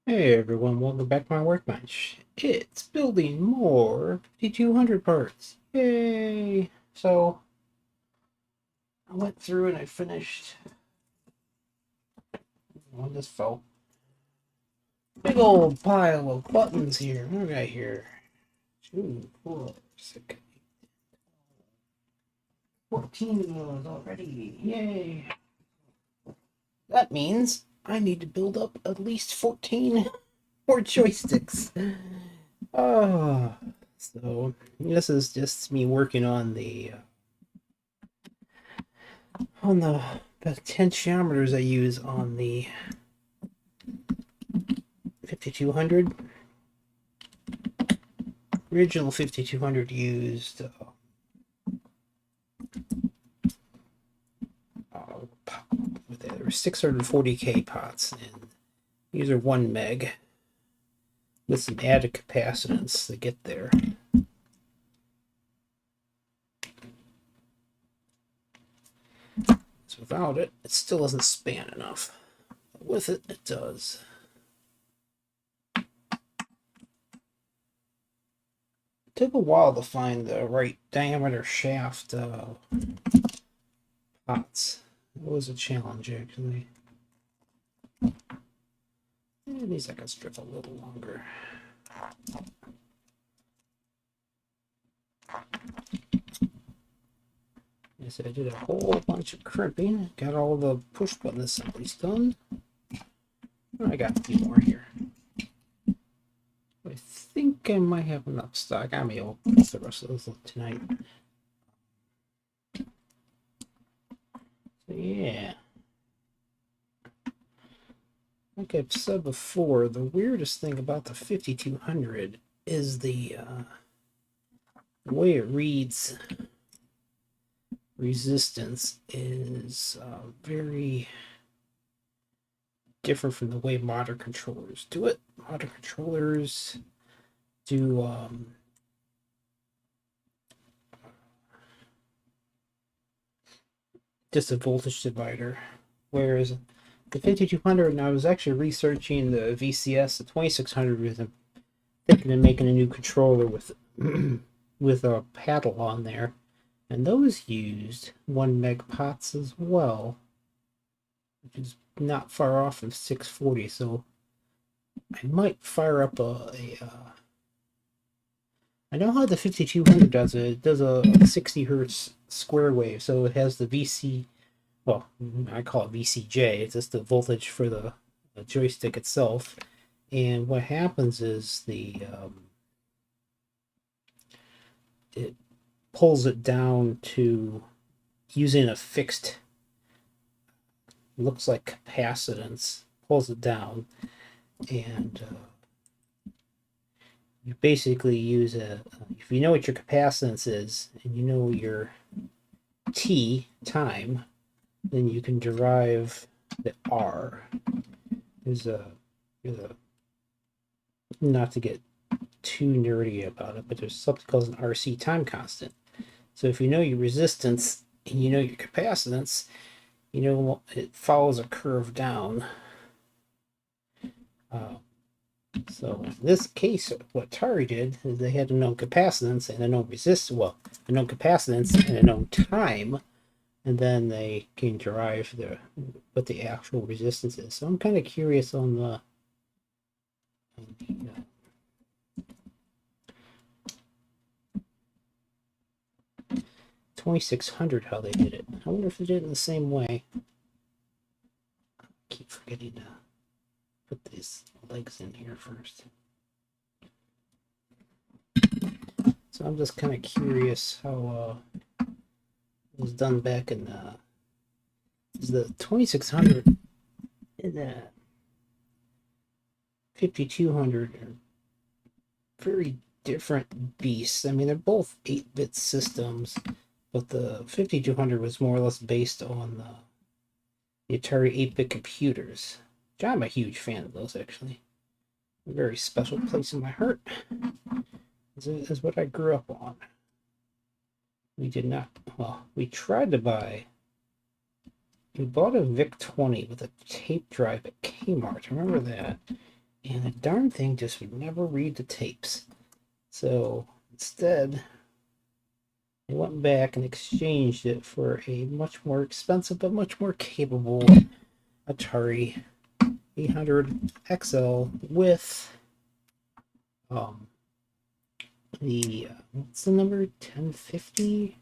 Hey everyone, welcome back to my workbench. It's building more 5200 parts. Yay! So, I went through and I finished one just fell. Big old pile of buttons here. What do we got here? 2, 4, 6, 14 of those already. Yay! That means I need to build up at least 14 more joysticks. Oh, so this is just me working on the potentiometers I use on the 5200. Original 5200 used there were 640k pots, and these are 1 meg with some added capacitance to get there. So without it, it still doesn't span enough. But with it, it does. It took a while to find the right diameter shaft pots. It was a challenge, actually. These I can strip a little longer. Yes, I did a whole bunch of crimping. Got all the push button assemblies done. I got a few more here. I think I might have enough stock. I may open the rest of those tonight. So yeah. Like I've said before, the weirdest thing about the 5200 is the way it reads resistance is very different from the way modern controllers do it. Modern controllers do just a voltage divider, whereas the 5200, and I was actually researching the VCS, the 2600, with them thinking of making a new controller with with a paddle on there, and those used 1 meg pots as well, which is not far off of 640. So I might fire up I know how the 5200 does it. It does a 60 hertz square wave, so it has the VC. Well, I call it VCJ. It's just the voltage for the joystick itself. And what happens is it pulls it down to using a fixed, looks like capacitance, pulls it down, and you basically use if you know what your capacitance is and you know your t time, then you can derive the r. There's a not to get too nerdy about it, but there's something called an RC time constant. So if you know your resistance and you know your capacitance, you know it follows a curve down. So in this case, what Atari did is they had a known capacitance and a known resistance, well, a known capacitance and a known time, and then they can derive what the actual resistance is. So I'm kind of curious on the 2600 how they did it. I wonder if they did it in the same way. I keep forgetting to put these legs in here first. So I'm just kind of curious how it was done back in the 2600 and the 5200 are very different beasts. I mean, they're both 8-bit systems, but the 5200 was more or less based on the Atari 8-bit computers, which I'm a huge fan of those, actually. A very special place in my heart. This is what I grew up on. We did not, well, we tried to buy, we bought a VIC 20 with a tape drive at Kmart. Remember that? And the darn thing just would never read the tapes. So instead, I went back and exchanged it for a much more expensive but much more capable Atari 800 XL with the what's the number, 1050?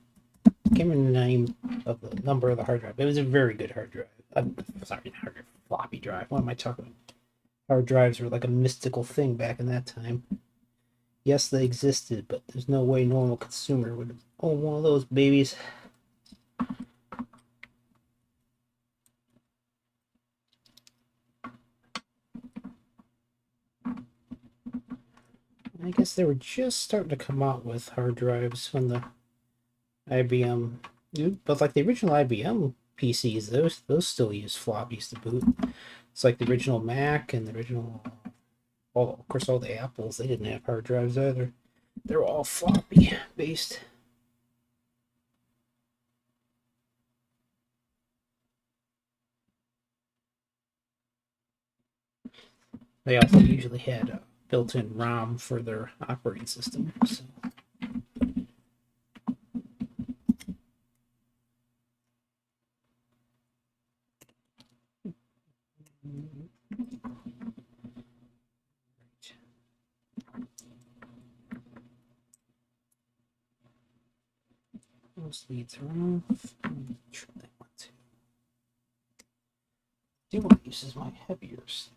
I can't remember the name of the number of the hard drive. It was a very good hard drive. I'm sorry, not hard drive, floppy drive. What am I talking about? Hard drives were like a mystical thing back in that time. Yes, they existed, but there's no way normal consumer would own one of those babies. I guess they were just starting to come out with hard drives when the IBM, but like the original IBM PCs, those still use floppies to boot. It's like the original Mac and the original, well, of course, all the Apples, they didn't have hard drives either. They're all floppy based. They also usually had a built-in ROM for their operating system. So. Those leads are off. Trim that one too. Do want to use my heavier stuff.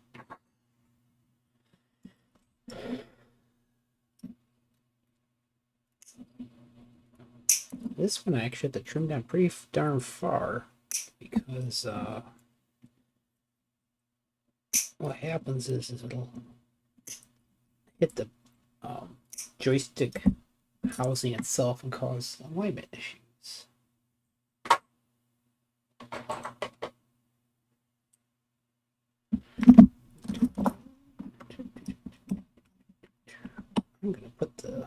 This one I actually have to trim down pretty darn far because what happens is it'll hit the joystick housing itself and cause alignment issues. I'm gonna put the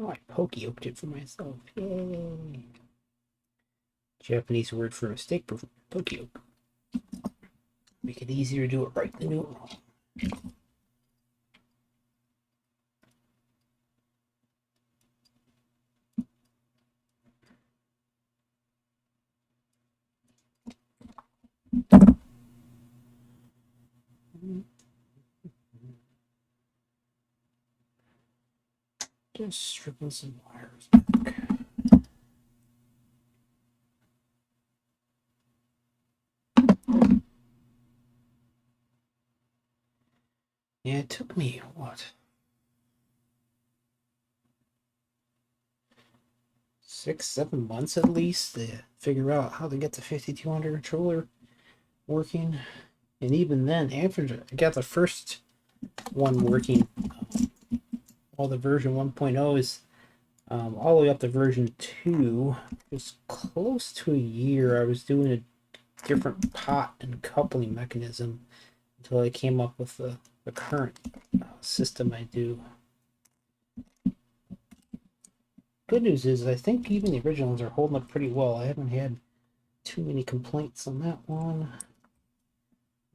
I pokey-oked it for myself. Yay! Japanese word for mistake, pokey-oke. Make it easier to do it right than do it wrong. Just stripping some wires back. Yeah, it took me, what? 6-7 months at least to figure out how to get the 5200 controller working. And even then, after I got the first one working, all the version 1.0 is all the way up to version 2, just close to a year. I was doing a different pot and coupling mechanism until I came up with the current system I do. Good news is I think even the originals are holding up pretty well. I haven't had too many complaints on that one.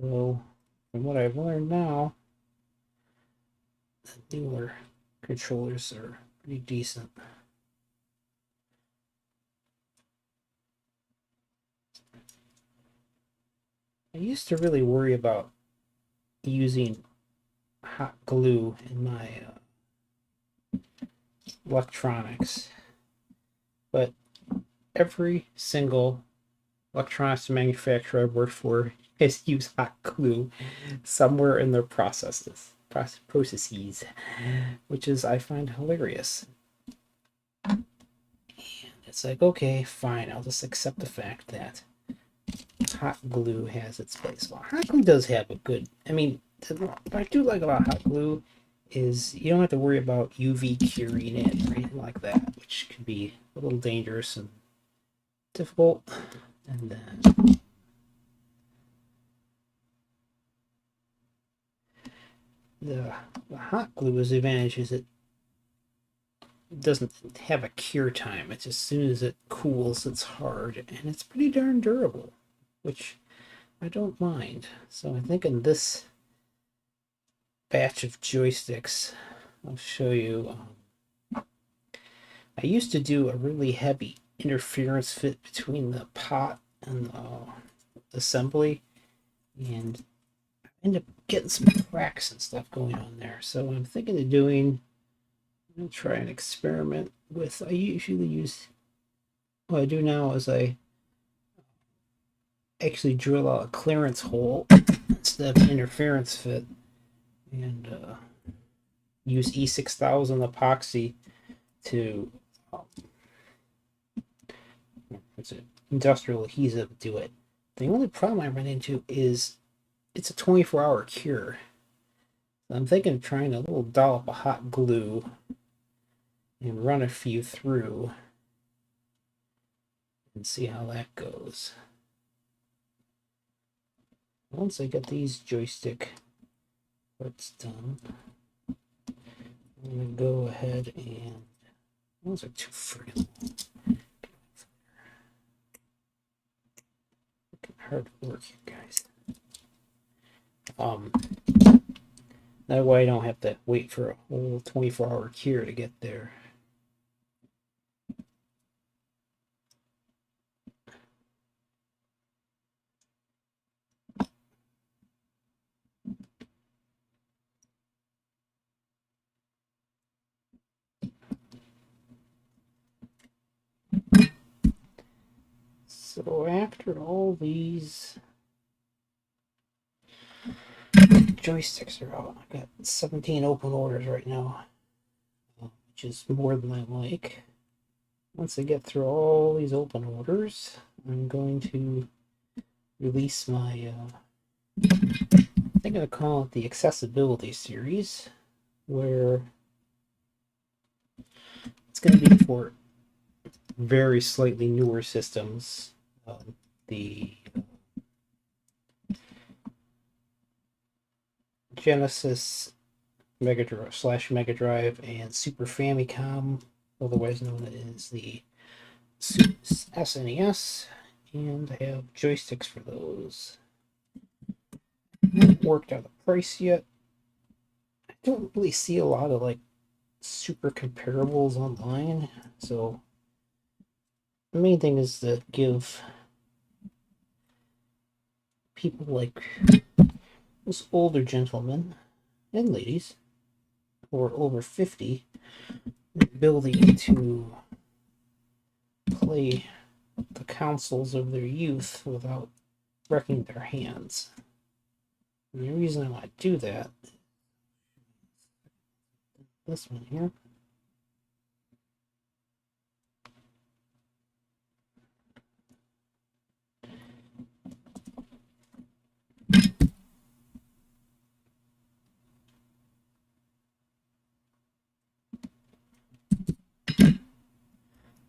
Though, from what I've learned now, the newer controllers are pretty decent. I used to really worry about using hot glue in my electronics, but every single electronics manufacturer I've worked for has used hot glue somewhere in their processes, which is I find hilarious. And it's like, okay, fine, I'll just accept the fact that hot glue has its place. Well, hot glue does have a good, I mean, what I do like about hot glue is you don't have to worry about UV curing it or anything like that, which can be a little dangerous and difficult. And then the hot glue is the advantage is it doesn't have a cure time. It's as soon as it cools, it's hard, and it's pretty darn durable, which I don't mind. So I think in this batch of joysticks, I'll show you. I used to do a really heavy interference fit between the pot and the assembly, and I end up getting some cracks and stuff going on there. So I'm thinking of doing. I'm gonna try an experiment with. I usually use. What I do now is I actually drill out a clearance hole instead of an interference fit, and use E6000 epoxy to it's an industrial adhesive to do it. The only problem I run into is it's a 24-hour cure. I'm thinking of trying a little dollop of hot glue and run a few through and see how that goes. Once I get these joystick parts done, I'm going to go ahead and those are too friggin' hard work, you guys. That way I don't have to wait for a whole 24-hour cure to get there. So after all these joysticks are out, I got 17 open orders right now, which is more than I like. Once I get through all these open orders, I'm going to release my, I think I'm going to call it the Accessibility Series, where it's going to be for very slightly newer systems. The Genesis Mega Drive and Super Famicom, otherwise known as the SNES, and I have joysticks for those. I haven't worked out the price yet. I don't really see a lot of like super comparables online, so the main thing is to give people like those older gentlemen and ladies who are over 50 the ability to play the consoles of their youth without wrecking their hands. And the reason I want to do that, this one here.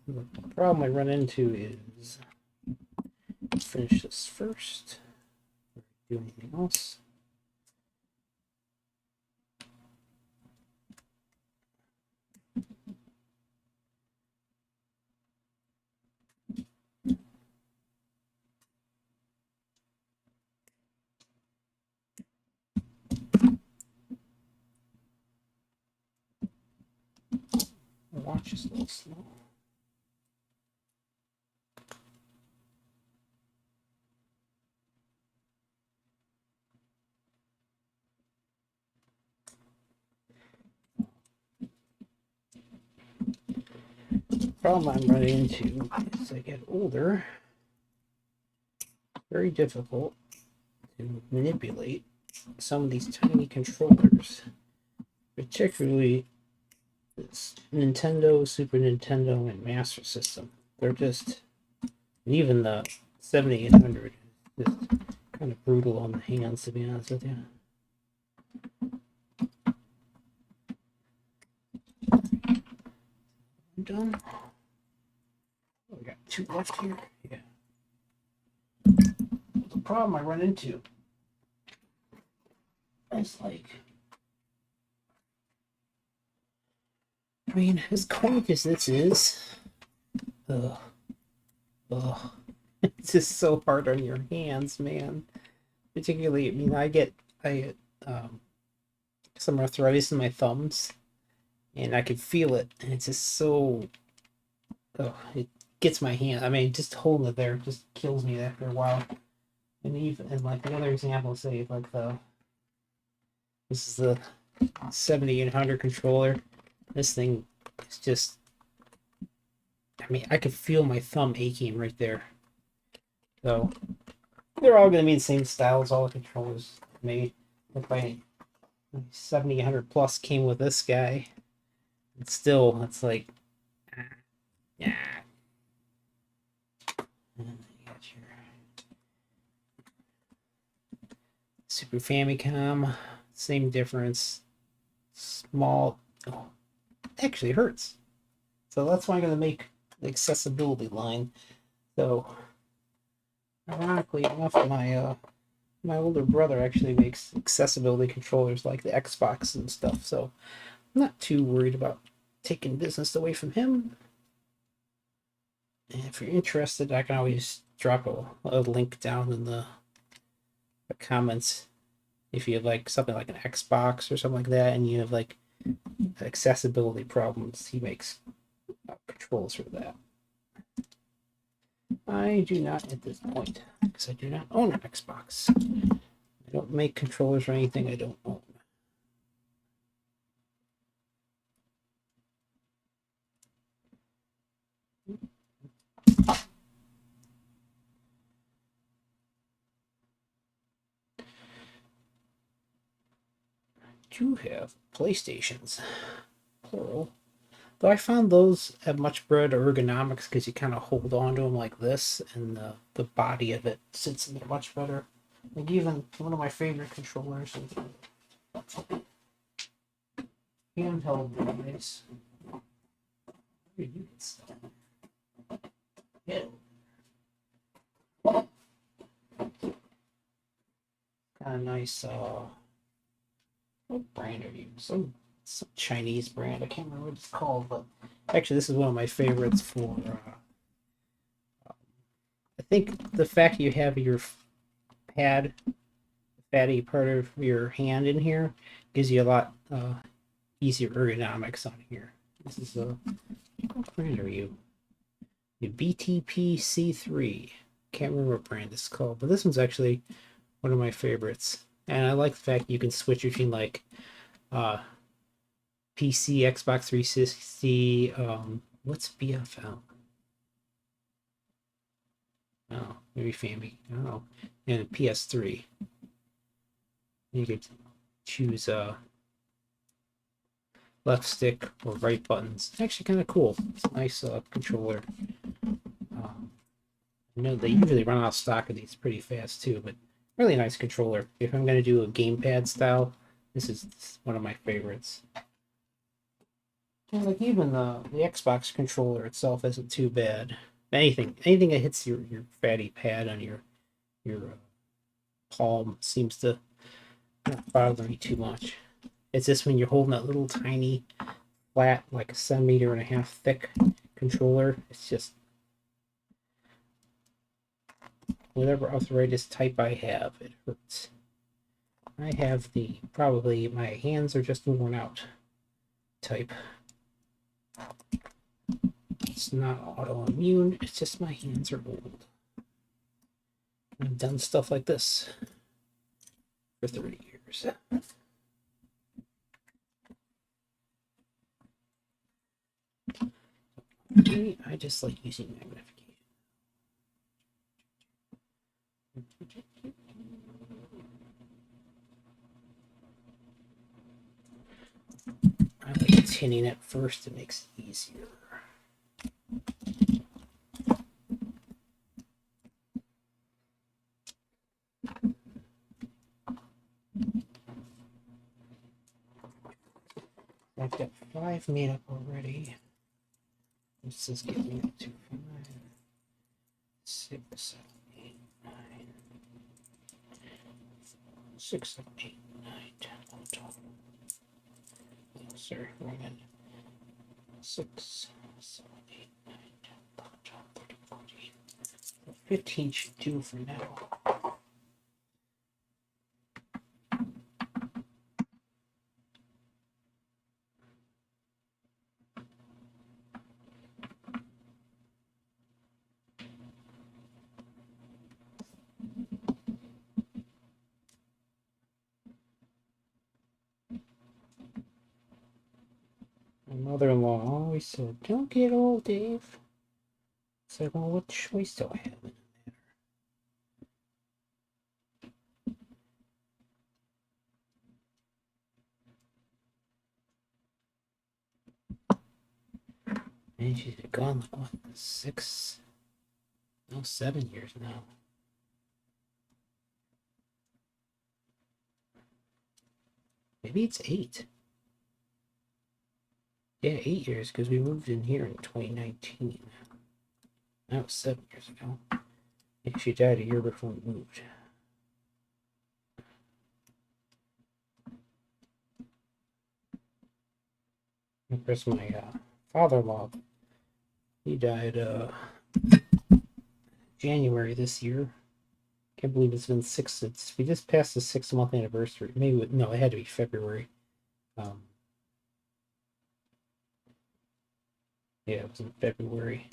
The problem I run into is finish this first. Do anything else? Watch is a little slow. The problem I'm running into as I get older, very difficult to manipulate some of these tiny controllers, particularly this Nintendo, Super Nintendo, and Master System. They're just, even the 7800 is just kind of brutal on the hands, to be honest with you. I'm done. Oh, we got two left here. Yeah. The problem I run into is like I mean, as quaint as this is, ugh, ugh, it's just so hard on your hands, man. Particularly, I mean, I get some arthritis in my thumbs, and I can feel it, and it's just so, oh, it gets my hand. I mean, just holding it there just kills me after a while. And even and like the other example, say like this is the 7800 controller. This thing is just, I mean, I could feel my thumb aching right there. So they're all going to be the same styles, all the controllers made. If my 7800 plus came with this guy, it's still, it's like, yeah. And then you got your Super Famicom, same difference. Small, oh, actually hurts. So that's why I'm going to make the accessibility line. So, ironically enough, my older brother actually makes accessibility controllers like the Xbox and stuff. So I'm not too worried about taking business away from him. And if you're interested, I can always drop a link down in the comments if you have like something like an Xbox or something like that, and you have like accessibility problems. He makes controls for that. I do not at this point, because I do not own an Xbox. I don't make controllers or anything I don't own. I do have PlayStations, plural. Though I found those have much better ergonomics because you kind of hold on to them like this, and the body of it sits in there much better. Like even one of my favorite controllers is handheld device. Where did you get stuff? Yeah. Kind of nice. What brand are you? Some Chinese brand. I can't remember what it's called, but actually, this is one of my favorites for. I think the fact you have your pad, fatty part of your hand in here, gives you a lot easier ergonomics on here. This is a what brand are you? The BTP C3. Can't remember what brand it's called, but this one's actually one of my favorites. And I like the fact you can switch between like PC, Xbox 360, what's BFL? Oh, maybe Family. I don't know. And PS3. You could choose left stick or right buttons. It's actually kind of cool. It's a nice controller. I know they usually run out of stock of these pretty fast too, but really nice controller. If I'm going to do a gamepad style, this is one of my favorites. And like even the Xbox controller itself isn't too bad. Anything that hits your fatty pad on your palm seems to not bother me too much. It's just when you're holding that little tiny flat, like a centimeter and a half thick controller, it's just whatever arthritis type I have, it hurts. I have the probably my hands are just worn out type. It's not autoimmune, it's just my hands are old. I've done stuff like this for 30 years. I just like using magnification. I like tinning it first, it makes it easier. I've got 5 made up already. This is getting me up to 5, 6, 7, 8, 9, 6, 7, 8, 9, 10, 11, 12. Oh, sorry, wrong end. 6, 7, 8, 9, 10, 11, 12, 13, 14. 15 should do for now. My mother-in-law always said, "Don't get old, Dave." It's like, well, what choice do I have in the matter? And she's gone like what, 6, no, 7 years now. Maybe it's 8. Yeah, 8 years because we moved in here in 2019. That was 7 years ago. Yeah, she died a year before we moved. Of course, my father-in-law, he died January this year. Can't believe it's been 6. We just passed the 6-month anniversary. Maybe no, it had to be February. Yeah, it was in February.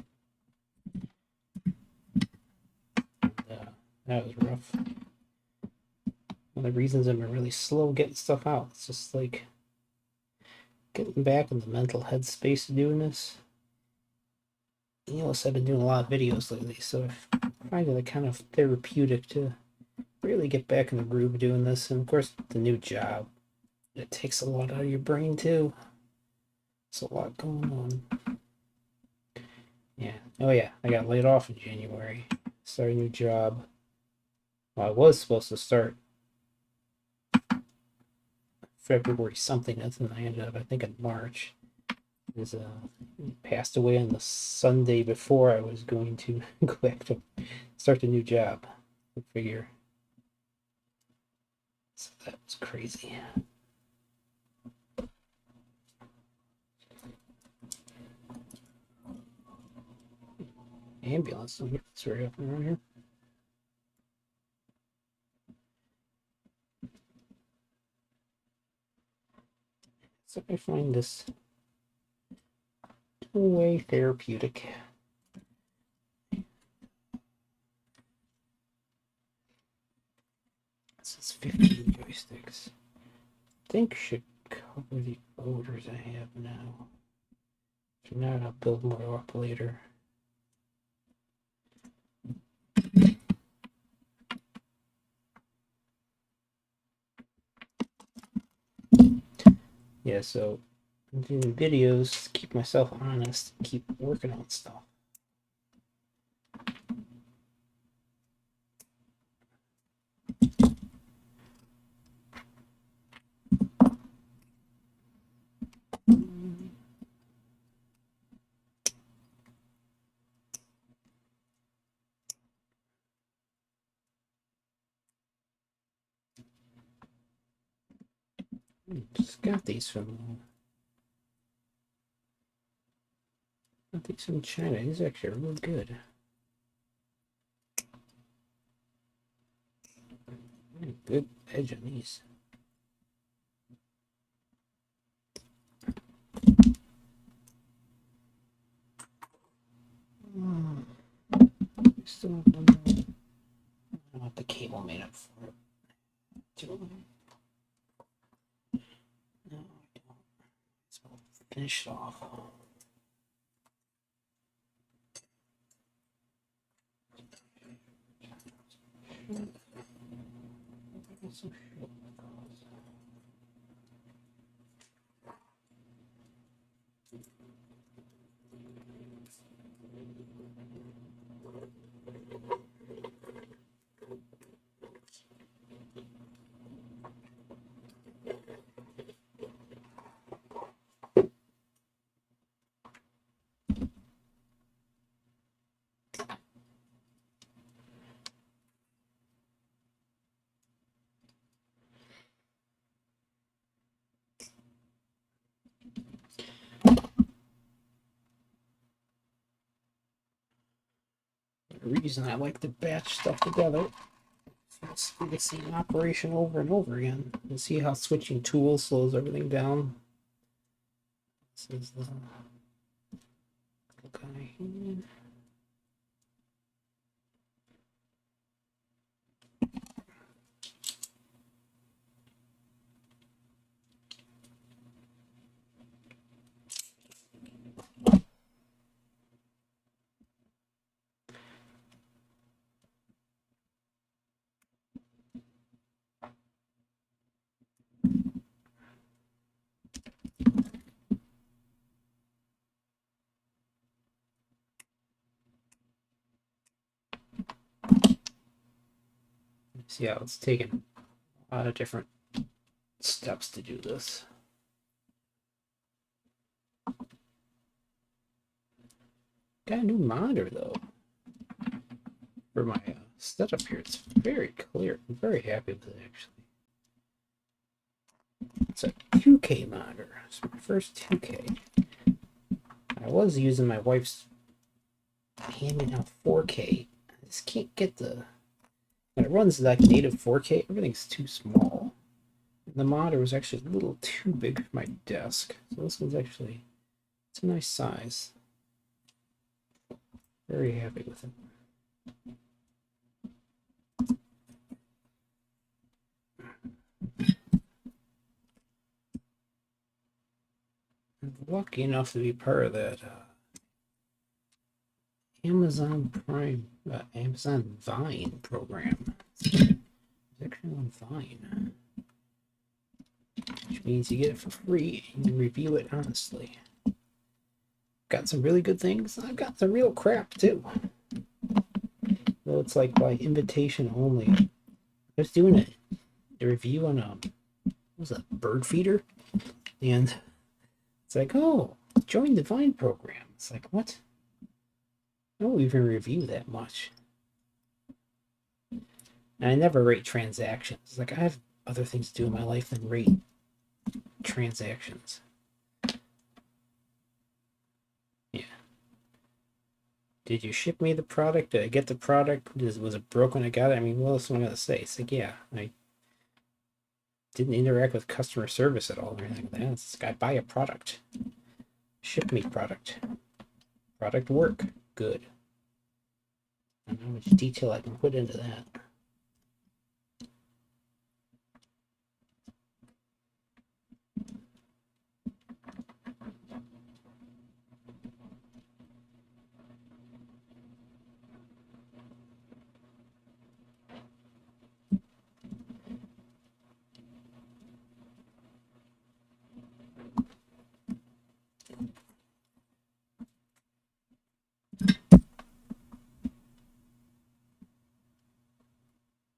That was rough. One of the reasons I'm really slow getting stuff out. It's just like getting back in the mental headspace of doing this. You know, I've been doing a lot of videos lately, so I find it kind of therapeutic to really get back in the groove of doing this. And of course, the new job, it takes a lot out of your brain too. It's a lot going on. Yeah. Oh yeah, I got laid off in January. Started a new job. Well, I was supposed to start February something, and then I ended up, I think, in March. He passed away on the Sunday before I was going to go back to start the new job. I figure. So that was crazy. Ambulance. It's right up around here. So I find this way therapeutic. This is 15 joysticks. I think should cover the odors I have now. If not, I'll build more up later. Yeah, so I'm doing videos to keep myself honest, keep working on stuff. Just got these from China. These actually are real good. Good edge on these. Still don't know what the cable made up for it. No, I don't. So I'll finish it off. reason I like to batch stuff together. Let's do the same operation over and over again and see how switching tools slows everything down. This is the guy here. See how it's taken a lot of different steps to do this. Got a new monitor though for my setup here. It's very clear. I'm very happy with it actually. It's a 2K monitor. It's my first 2K. I was using my wife's hand-me down 4K. I just can't get the. When it runs like native 4K, everything's too small. And the monitor was actually a little too big for my desk. So this one's actually, it's a nice size. Very happy with it. I'm lucky enough to be part of that Amazon Prime, Amazon Vine program. It's actually on Vine, which means you get it for free and you review it honestly. Got some really good things. I've got some real crap too. Though it's like by invitation only. I was doing a review on what was that, bird feeder, and it's like, oh, join the Vine program. It's like, what? I don't even review that much. And I never rate transactions. It's like I have other things to do in my life than rate transactions. Yeah. Did you ship me the product? Did I get the product? Was it broken? I got it. I mean, what else am I gonna say? It's like, yeah, I didn't interact with customer service at all or anything like that. It's like I buy a product. Ship me product. Product work. Good. I don't know how much detail I can put into that.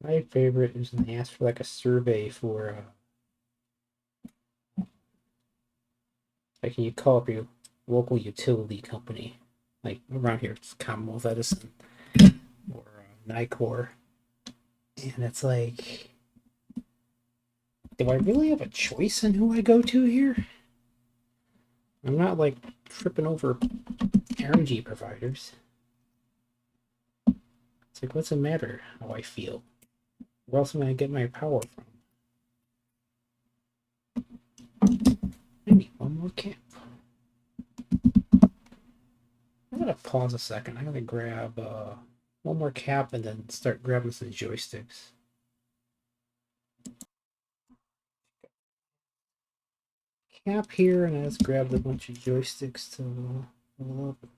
My favorite is when they ask for like a survey for like you call up your local utility company, like around here it's Commonwealth Edison or Nicor, and it's like, do I really have a choice in who I go to here? I'm not like tripping over energy providers. It's like, what's the matter how I feel? Where else am I gonna get my power from? I need one more cap. I'm gonna pause a second. I'm gonna grab one more cap and then start grabbing some joysticks. Cap here, and I just grabbed a bunch of joysticks to level up.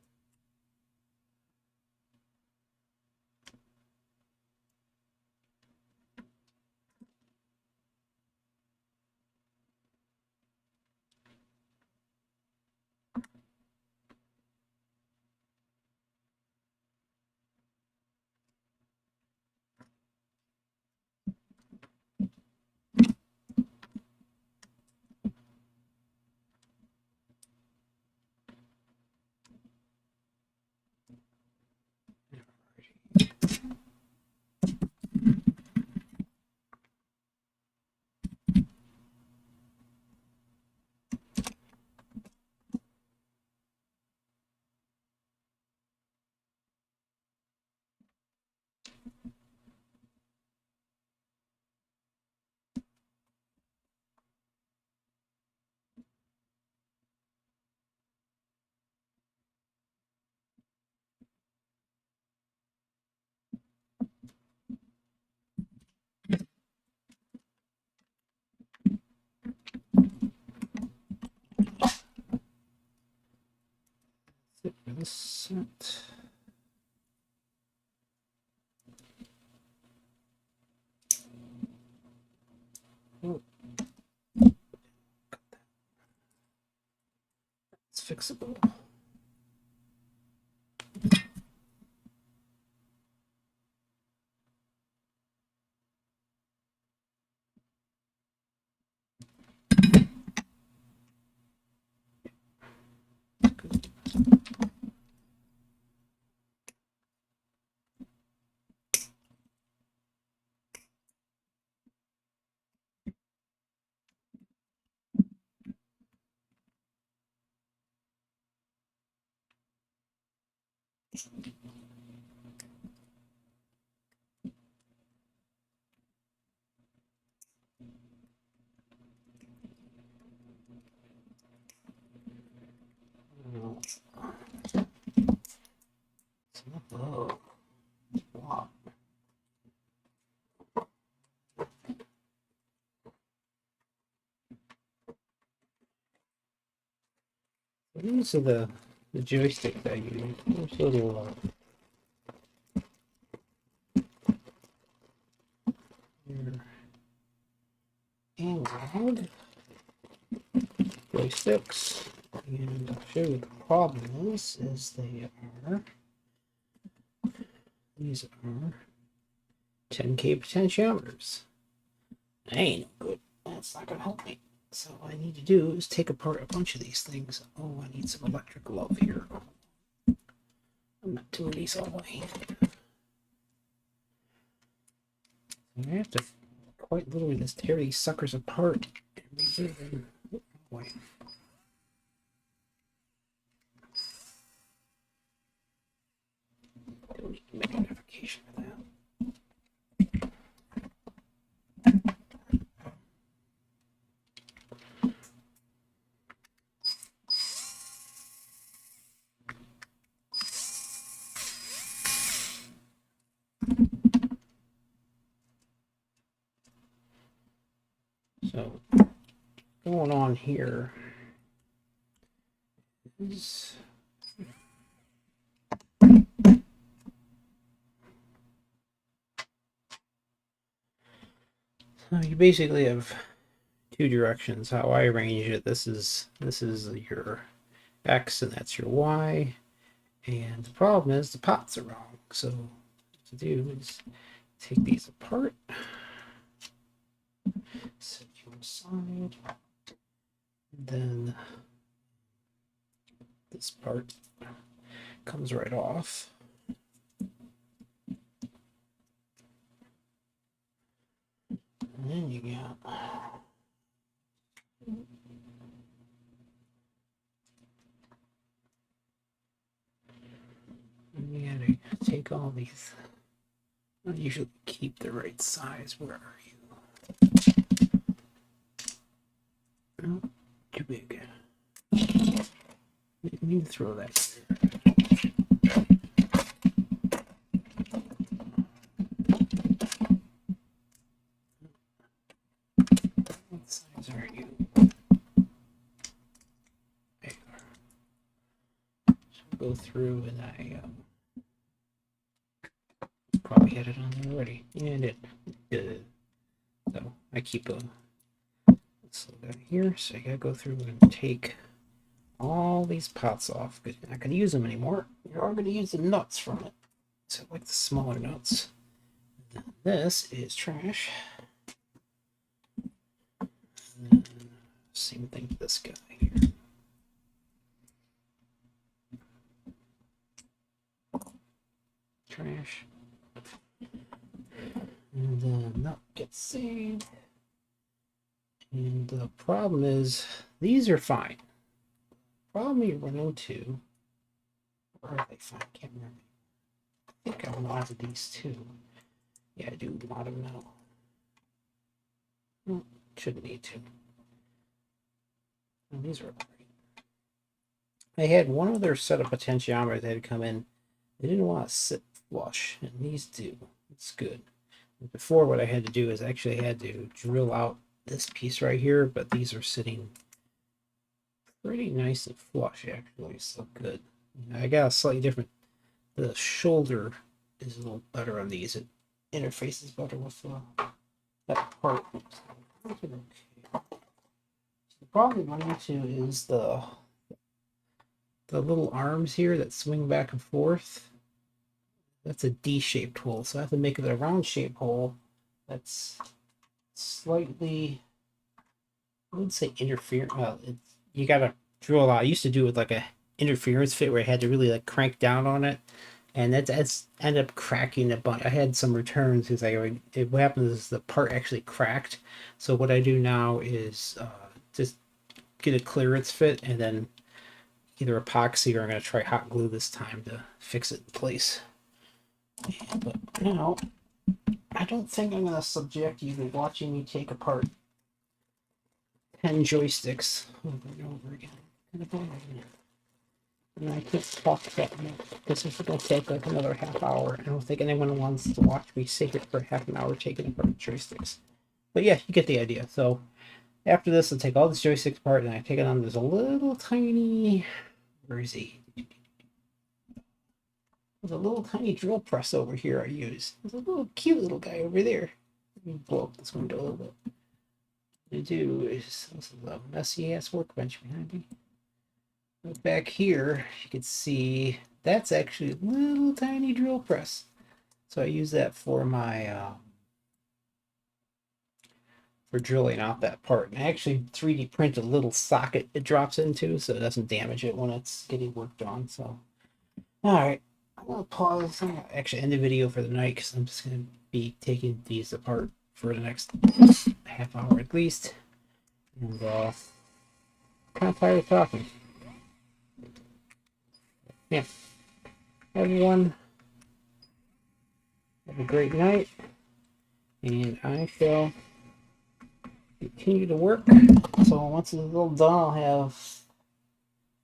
That. Oh. It's fixable. Oh, wow. These are the joystick that I use. There's a little analog joysticks, and I'll show you the problem is these are 10K potentiometers. That ain't no good. That's not gonna help me. So what I need to do is take apart a bunch of these things. Oh, I need some electric love here. I'm not doing these all the way. I have to quite literally just tear these suckers apart and remove them. Oh, boy. Don't need to make a notification for that. So, going on here is so you basically have two directions. How I arrange it, this is your X and that's your Y. And the problem is the pots are wrong. So what to do is take these apart, set you aside, then this part comes right off. And then you got you gotta take all these. I usually keep the right size. Where are you? Oh, too big. You need to throw that here. What size are you? There you are. So go through and I probably had it on there already. And it did. So I keep a slow down here. So I gotta go through and take all these pots off because you're not gonna use them anymore. You are gonna use the nuts from it. So like the smaller nuts. And this is trash. And same thing with this guy here. Trash. And then nut gets saved. And the problem is these are fine. Problem you run into, where are they fine? I can't remember. I think I wanted these too. Yeah, I do want them now. Well, shouldn't need to. Oh, these are great. I had one other set of potentiometers that had come in. They didn't want to sit flush, and these do. It's good. Before, what I had to do is actually I had to drill out this piece right here, but these are sitting pretty nice and flush, actually, so good. I got a slightly different. The shoulder is a little better on these. It interfaces better with that part. Okay. The problem I'm running into is the little arms here that swing back and forth. That's a D-shaped hole, so I have to make it a round-shaped hole that's slightly, I would say interfere. Well, it's, you gotta drill a lot. I used to do it with like a interference fit where I had to really like crank down on it, and that's ended up cracking a bunch. I had some returns because what happens is the part actually cracked. So what I do now is just get a clearance fit and then either epoxy or I'm gonna try hot glue this time to fix it in place. But now I don't think I'm gonna subject you to watching me take apart 10 joysticks over and over again. And I can't talk that much because it's going to take like another half hour. I don't think anyone wants to watch me sit here for half an hour taking apart joysticks. But yeah, you get the idea. So after this, I'll take all these joysticks apart and I take it on. There's a little tiny, where is he? There's a little tiny drill press over here I use. There's a little cute little guy over there. Let me blow up this window a little bit. What I do is, this is a messy ass workbench behind me. Back here, you can see that's actually a little tiny drill press. So I use that for my for drilling out that part. And I actually 3D print a little socket it drops into so it doesn't damage it when it's getting worked on. So, all right, I'm gonna pause. I'm gonna actually end the video for the night because I'm just gonna be taking these apart for the next half hour at least. And kind of tired of talking. Yeah. Everyone, have a great night, and I shall continue to work. So once it's all done, I'll have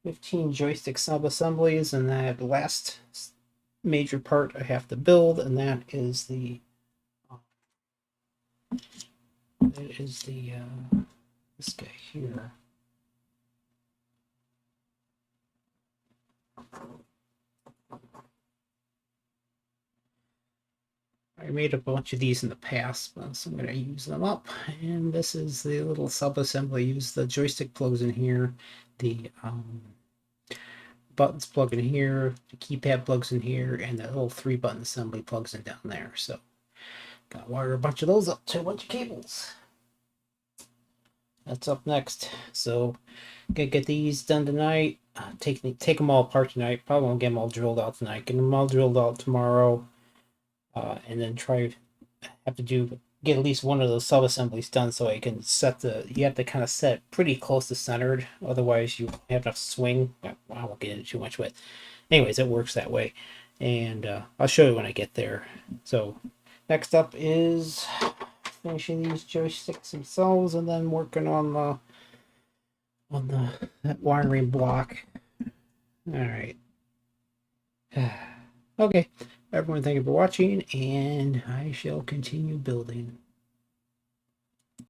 15 joystick sub-assemblies, and I have the last major part I have to build, and that is the this guy here. I made a bunch of these in the past, so I'm going to use them up. And this is the little sub-assembly. Use the joystick plugs in here, the buttons plug in here, the keypad plugs in here, and the little 3-button assembly plugs in down there. So, got to wire a bunch of those up to a bunch of cables. That's up next. So, gonna get these done tonight. Take them all apart tonight. Probably won't get them all drilled out tonight. Get them all drilled out tomorrow. And then have to get at least one of those sub assemblies done so I can you have to kind of set it pretty close to centered, otherwise you have enough swing. I won't get into too much, but anyways, it works that way. And I'll show you when I get there. So next up is finishing these joysticks themselves and then working on that wiring block. All right. Okay, everyone, thank you for watching, and I shall continue building.